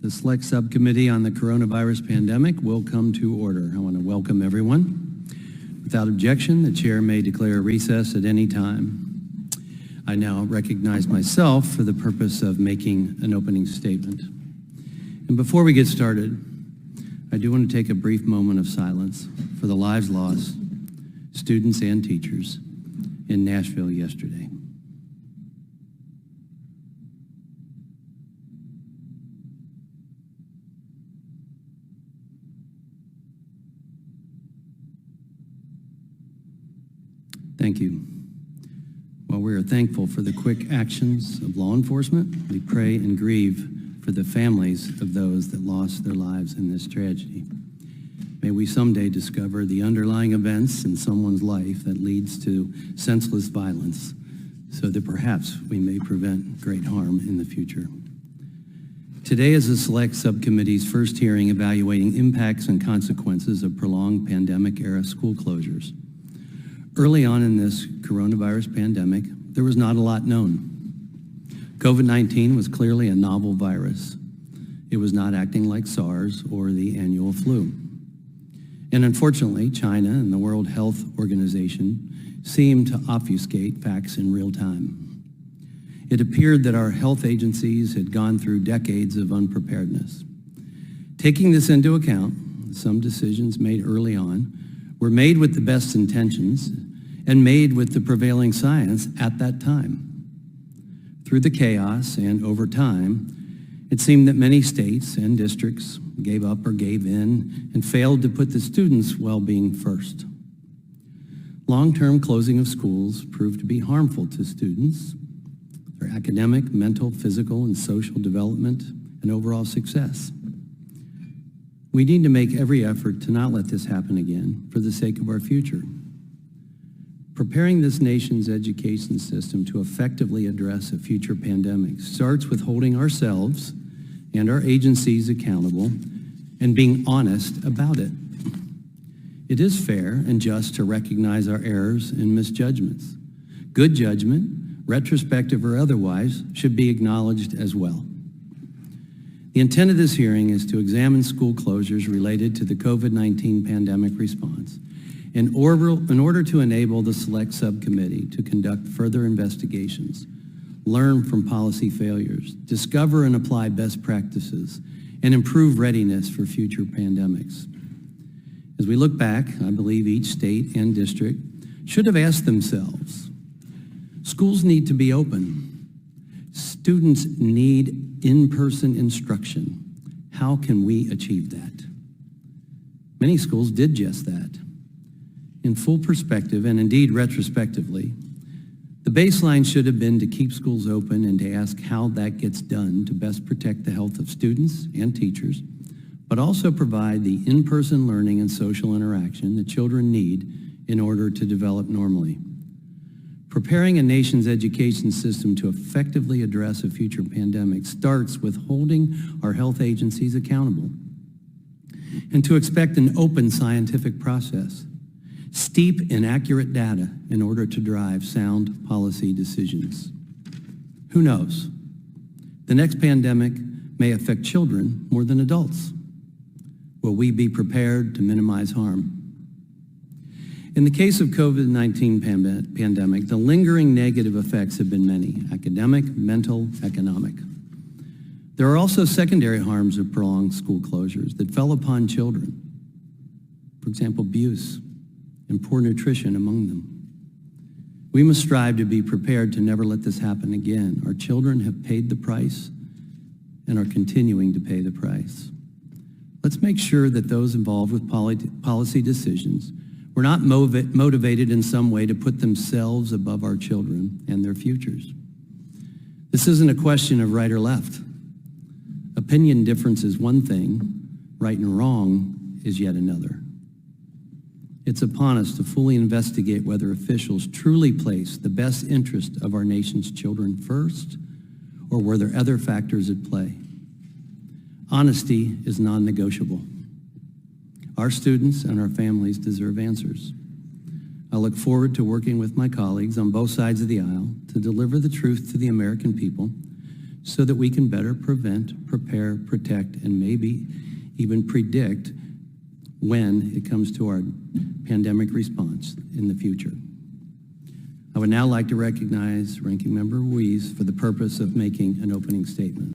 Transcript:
The Select Subcommittee on the Coronavirus Pandemic will come to order. I want to welcome everyone. Without objection, the chair may declare recess at any time. I now recognize myself for the purpose of making an opening statement. And before we get started, I do want to take a brief moment of silence for the lives lost, students and teachers, in Nashville yesterday. Thank you. While we are thankful for the quick actions of law enforcement, we pray and grieve for the families of those that lost their lives in this tragedy. May we someday discover the underlying events in someone's life that leads to senseless violence, so that perhaps we may prevent great harm in the future. Today is the Select Subcommittee's first hearing evaluating impacts and consequences of prolonged pandemic-era school closures. Early on in this coronavirus pandemic, there was not a lot known. COVID-19 was clearly a novel virus. It was not acting like SARS or the annual flu. And unfortunately, China and the World Health Organization seemed to obfuscate facts in real time. It appeared that our health agencies had gone through decades of unpreparedness. Taking this into account, some decisions made early on were made with the best intentions and made with the prevailing science at that time. Through the chaos and over time, it seemed that many states and districts gave up or gave in and failed to put the students' well-being first. Long-term closing of schools proved to be harmful to students, their academic, mental, physical, and social development, and overall success. We need to make every effort to not let this happen again for the sake of our future. Preparing this nation's education system to effectively address a future pandemic starts with holding ourselves and our agencies accountable and being honest about it. It is fair and just to recognize our errors and misjudgments. Good judgment, retrospective or otherwise, should be acknowledged as well. The intent of this hearing is to examine school closures related to the COVID-19 pandemic response in order to enable the Select Subcommittee to conduct further investigations, learn from policy failures, discover and apply best practices, and improve readiness for future pandemics. As we look back, I believe each state and district should have asked themselves, schools need to be open. Students need in-person instruction. How can we achieve that? Many schools did just that. In full perspective, and indeed retrospectively, the baseline should have been to keep schools open and to ask how that gets done to best protect the health of students and teachers, but also provide the in-person learning and social interaction that children need in order to develop normally. Preparing a nation's education system to effectively address a future pandemic starts with holding our health agencies accountable and to expect an open scientific process, steep in accurate data in order to drive sound policy decisions. Who knows? The next pandemic may affect children more than adults. Will we be prepared to minimize harm? In the case of COVID-19 pandemic, the lingering negative effects have been many: academic, mental, economic. There are also secondary harms of prolonged school closures that fell upon children. For example, abuse and poor nutrition among them. We must strive to be prepared to never let this happen again. Our children have paid the price and are continuing to pay the price. Let's make sure that those involved with policy decisions were not motivated in some way to put themselves above our children and their futures. This isn't a question of right or left. Opinion difference is one thing, right and wrong is yet another. It's upon us to fully investigate whether officials truly place the best interest of our nation's children first, or were there other factors at play. Honesty is non-negotiable. Our students and our families deserve answers. I look forward to working with my colleagues on both sides of the aisle to deliver the truth to the American people so that we can better prevent, prepare, protect, and maybe even predict when it comes to our pandemic response in the future. I would now like to recognize Ranking Member Ruiz for the purpose of making an opening statement.